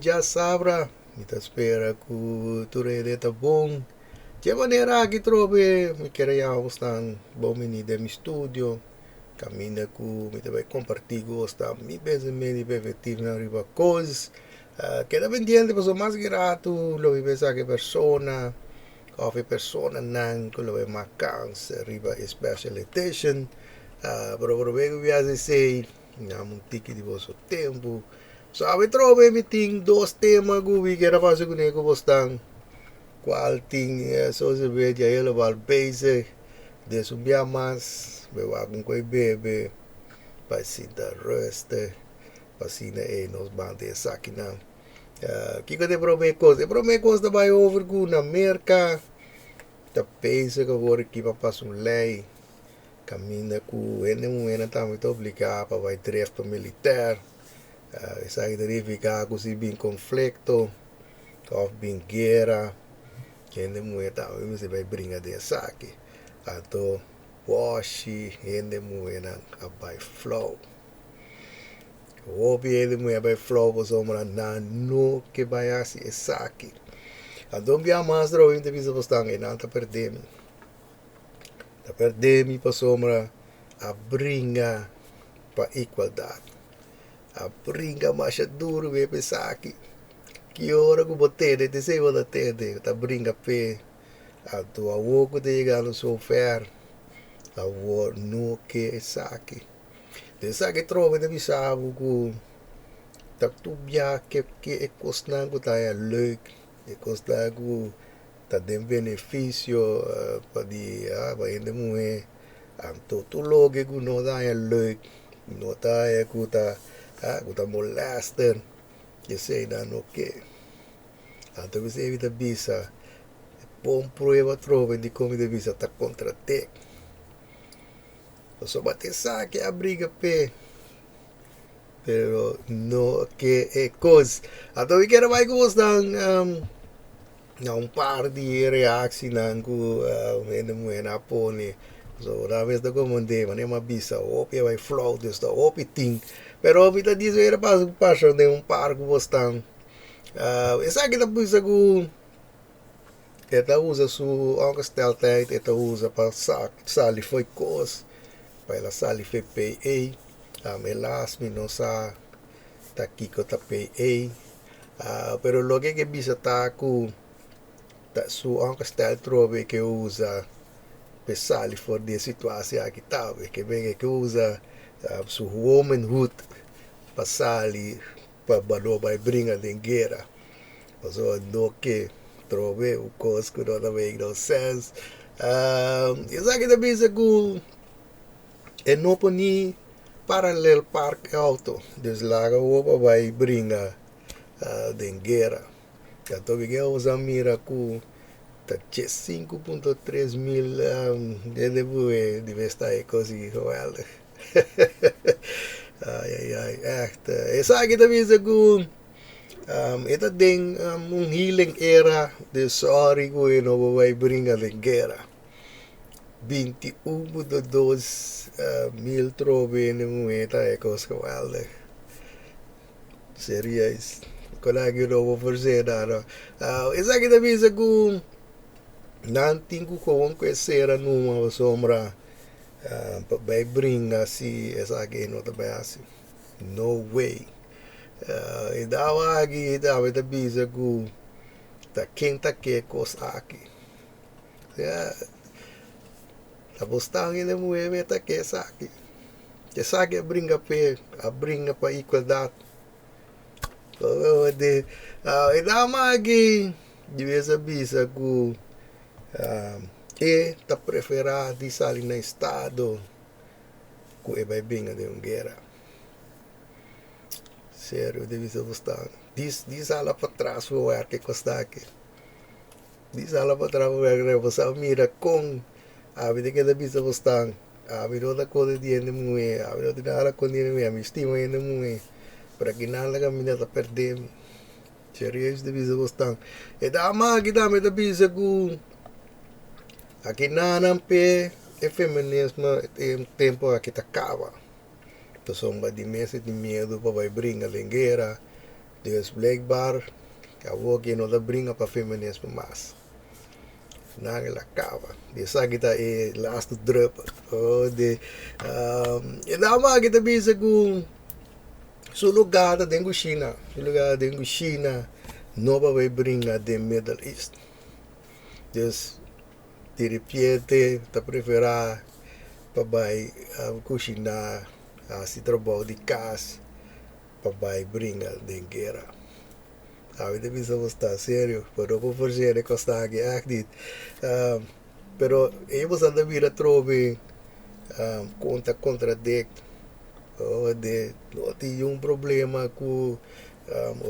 já sabra, me tá espera que tudo é tá bom. De maneira que trobe, me queria gostar bom menino de meu estúdio, caminha que me vai compartilhar gosta, me pensa me pervertir na riba coisas. Queda pendiente, mas o mais grato, lo vi pensar que persona, of persona nan, que lo ve macans, riba special edition. Pero probeco viaje sei, não um tique de vosso tempo. Sabe, trove me ting dois temas que era fácil que nego bostan. Qual ting so se ve já ele vai base de subir mais, beber com coi bebe, para se dar reste, para se nos bandes aqui não. Que te promete coisa? Promete coisa vai over na merca, tá pensa que agora aqui para passar lei. Caminha com ele não tá muito obrigado para vai trefa militar. Essa ideia ficar com se bem conflito, ou bem guerra, que ele não tá, você vai brincar de saque. Então, wash, ele não a by flow. O ele não by flow, você não no que vai assim saque. Então, bem mais droga, então você vai estar não tá perdendo. Tá perdendo para sombra a brinca para igualdade. A brinca mais duro vai pensar que hora que botei de sei o da tende, tá brinca pe a tua woco de chegar no sofer, a wo no que saque. De saque trova de bisago que tá tubia que é costando que tá é leuk, é costando tá tem benefício para para ainda muhe. Anto tu logo que não dá é leuk, não tá é que tá molester, que sei dá no que. Anto você evita bisa, bom prueba trova de como de bisa tá contra te. Só bater saque a briga pe, pero no que é coisa. Então eu quero mais gostar um par de reações que ainda muhe na pone. So, na vez da comandei, mas é uma bisa, opi vai flow, desta opi ting. Pero opi tá dizendo, era para de par que gostam. Essa aqui tá bisa que ela usa su angestel tijd, ela usa para sali foi cos, para ela sali foi PA, melas mi não sa tá aqui que tá PA, pero logo que bisa tá com tá su angestel trove que usa pesali for de situação aqui tá, que bem que usa su womanhood pasali para balo vai brinca de guerra, so no que trove o cosco não make no sense. Isso aqui também é que é não poni paralel park auto, deslaga o vai brinca de guerra. Então que usa mira que tá 5.3 mil deve estar aí conseguindo ela. Ai, echt. Essa aqui também é que ito din healing era de sorry ko no vai brinca de guerra. 21.2 mil trove ni mueta e cos kawalde. Serious. Kolagi no mo forseda no. Isa kita bisa ku nanting ko kung kwesera numa sombra vai brinca si esa que no te asi. No way. E dawa aqui, dawa da bisa ku ta quenta que coisa aqui. A postang ele mueve ta que saque. Que saque brinca pe, a brinca para igualdade. E dawa aqui, devia bisa ku e ta preferar de sair no estado ku e vai brinca de guerra. Sério, deve ser gostado. Diz ala para trás o ar que custa aqui. Diz ala para trás o ar que você mira com a vida que deve ser gostado. A vida da coisa de ainda muhe, a vida da ala com ainda muhe, a minha estima ainda muhe. Para que nada que a minha tá perdendo. Sério, isso deve ser gostado. E da ama que dá me deve ser que aqui nada pe é feminismo é tempo aqui tá acaba. Então, são de meses de medo para vai brincar de guerra. Dus blijkbaar kan we ook nog dat brengen op feminisme mas. Nangela cava. De sagita e laatste drup. Oh, de e na maak het bezig com su lugar da dengue China. Su lugar dengue China. Nova vai brincar de Middle East. Dus de repente ta preferar papai cozinhar se trabalho de casa papai brinca de guerra. A vida precisa estar sério, pero por fazer costa aqui acredit. Pero eu vou andar vir a trove contradict. De tem um problema com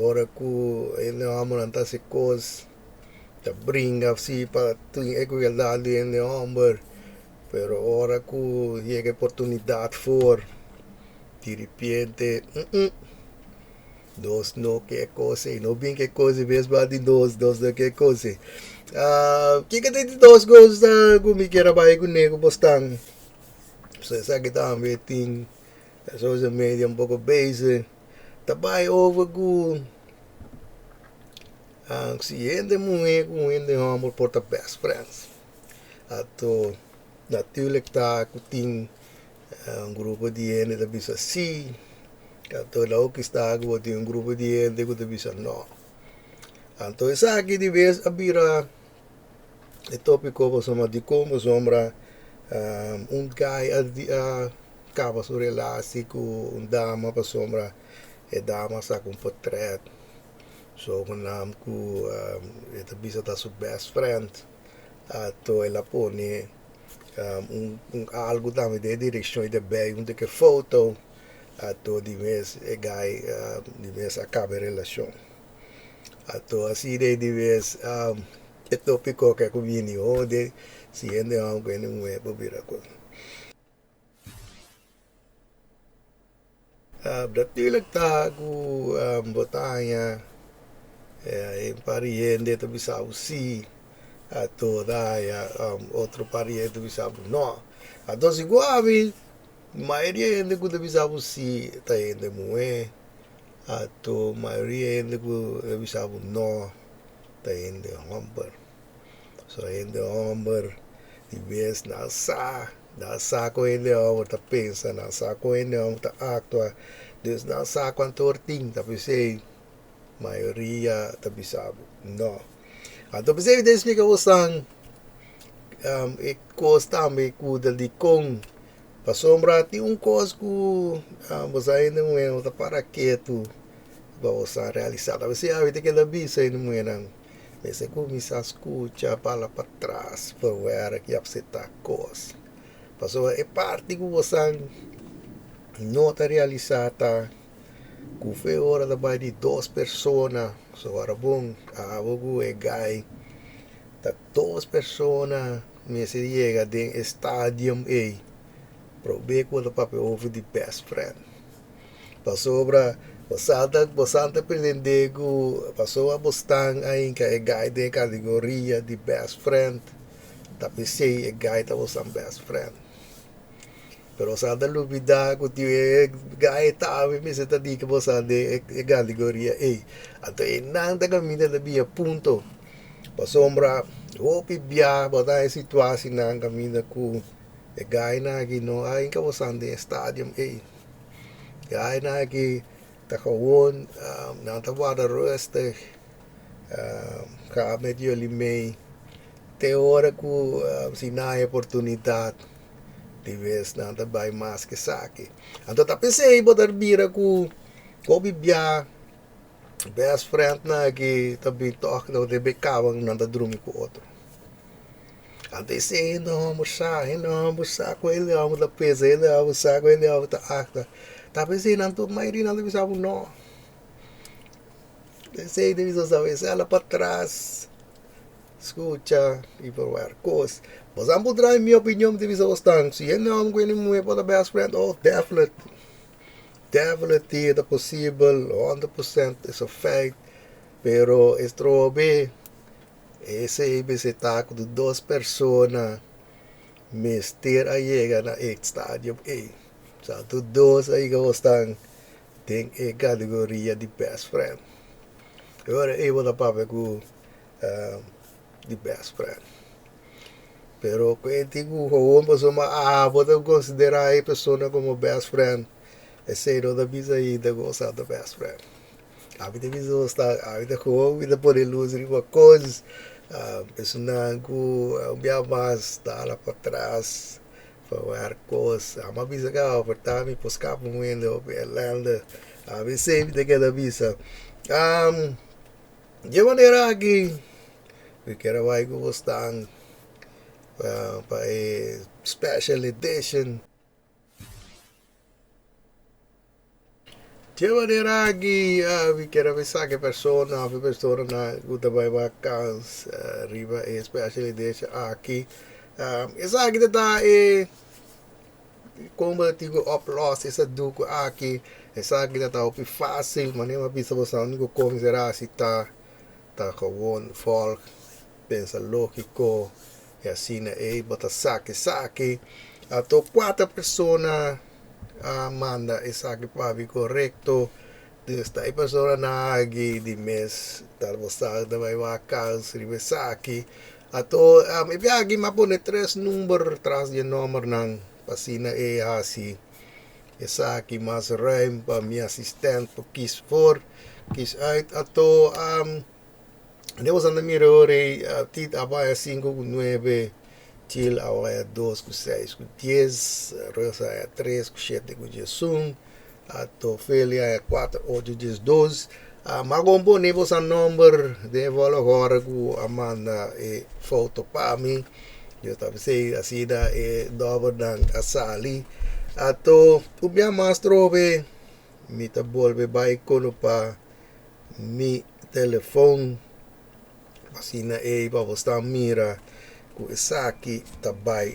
ora com ele não está se coisa tá brinca assim para ter igualdade em homber. Pero ora com chega oportunidade for de repente dos no que cosa e não bem que coisa vez bate dos no que coisa que tem dos coisas como que era vai com nego bastante você sabe que também tem social media um pouco base também over com se Hende muhe com Hende homber porta best friends ato natuurlijk tá tem grupo de Hende da bisa si então, lá que está agora tem grupo de gente que deve não. Então, essa aqui de vez a bira é tópico para somar de como sombra guy acaba sua relação com dama para sombra e dama saca portrait. So, com nome que é bisa da sua best friend. Então, ela põe algo também de direção de bem, que foto. Ato di mes e guy di mes acaba relação ato assim de vez é tópico que convini onde se ainda algo em um é bobira com natuurlijk tá com botanya em pariente to bisa usi ato daia outro pariente bisa não ato se guavi maioria ainda que deve saber se está ainda muhe, atau maioria ainda que deve saber não está ainda homber. So ainda homber de vez na sa com ainda homber tá pensa na sa com ainda homber tá actua, dus na sa quanto orting tá pensei maioria tá sabe não. Atau pensei de explicar você e costa me cuida de com para sombra tem coisa que você ainda não é outra para quieto para você realizar. Você a vida que ela visa ainda não é não. Você começa a escutar para trás para ver que você está coisa. Para sombra é parte que você não está realizada. Que foi hora de duas pessoas. So era bom algo é gai. Tá duas pessoas me se chega de estádio aí. Probeer com o papel over de best friend. Passou para bastante aprender que passou a bostar aí que é guy de categoria de best friend. Tapi sei é guy tá bostando best friend. Pero sada lubida que tiver guy tá me se tá dica você de categoria A. Até não tá caminho da via ponto. Passou para o pibia botar situação na caminho com e guy na aqui no ay ka wasan de stadium A. Guy na aqui tá gewoon na tá wada roste ka medio limei te hora ku sinai oportunidade de vez na tá vai mais que saque. Então tá pensei botar bira ku bibia best friend na aqui também toque no de becava na tá dormir com outro. Antes se não almoçar com ele, vamos da pesa, ele almoçar com ele, vamos da acta. Tá pensando não tô maioria não deve saber não. Pensei deve saber se ela para trás, escuta e por ver coisas. Mas a mudar minha opinião deve saber se ele não com ele muito para best friend, oh definitely é possível, 100% is a fact, pero estrobe esse espetáculo de duas pessoas mister a chegar na estádio A. Só dois aí que estão tem a categoria de best friend. Agora eu vou papo com the best friend. Pero kung tigo ko mas maabot ang considerar a pessoa como best friend, é sei da bisa aí da gostar da best friend. A vida bisa está, a vida ko, a vida pode luz riba coisas, pessoa ko bia mas tá lá para trás, para coisas, a bisa ka oportar me buscar um mundo Irlanda, a vida sempre que da bisa. De maneira que eu quero vai gostar para a special edition. De maneira que eu quero pensar que a pessoa na guta vai vacans riba a special edition aqui. Essa aqui está como eu digo upload essa duco aqui. Essa aqui está op fácil, mas nem uma pista você não como será se tá gewoon folk pensa lógico. E assim, bota saque. Ato 4 pessoas manda e saque para correto. Desta a pessoa na agi de mês, tal você vai vacas, ribe saque. Ato, e viagi mapone 3 número atrás de número ng pasina assim. E saque mais rem para minha assistente, para quis uit. Ato, Deus anda mirore, tit abaya 5 com 9, til abaya 2 com 6 com 10, rosa é 3 com 7 com 11, tofelia é 4, 8, 10, 12. Magombo nebo sa number, devo agora com Amanda e foto para mim. Eu estava sei assim da e dobro dan asali. Ato ubia mastrobe, mi tabolbe bai kono pa mi telefone. Assim na para você mira com essa aqui também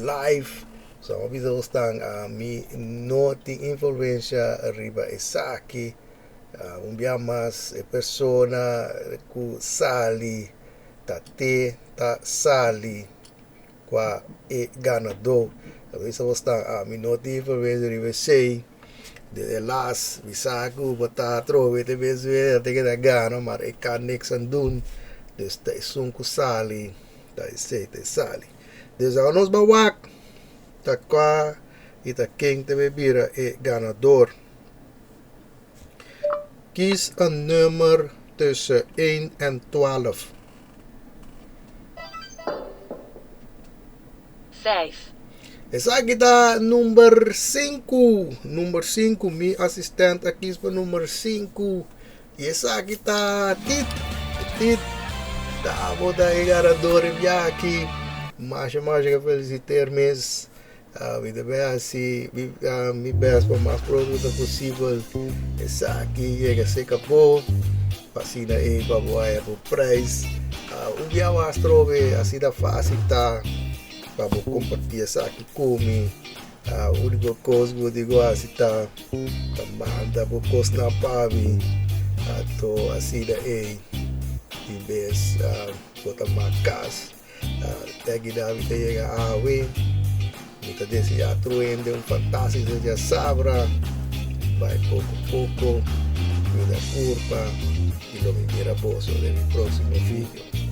live. Só uma vez você mi noti influência arriba essa aqui. Dia mais pessoa com sali tá sali com e ganador. Talvez você mi noti influência arriba sei. De las bisaku bata trove te bezwe te que da gana mas e connection dun. Dus dat is zo'n kusali. Dat is sali. Dus aan ons bewak. Dat qua. Ita king te bebira e ganador. Kies een nummer tussen 1 en 12. 5. Esa kita number 5. Number 5. Mi assistente kies para number 5. E esa kita tit. Vou dar ganador aqui. Mais que felicitar mês. Me assim, me best para mais produto possível. Essa aqui chega a ser acabou. Assim daí para boa por preço. Dia mais trove assim da fácil tá. Para compartilhar essa aqui comigo. A única coisa que eu digo assim tá. Manda por coisa na pave. Tô assim daí. Di base kota Makas tagi David chega a awe kita desse atro ende um fantástico de sabra vai pouco da curva e lo me mira bosso del próximo vídeo.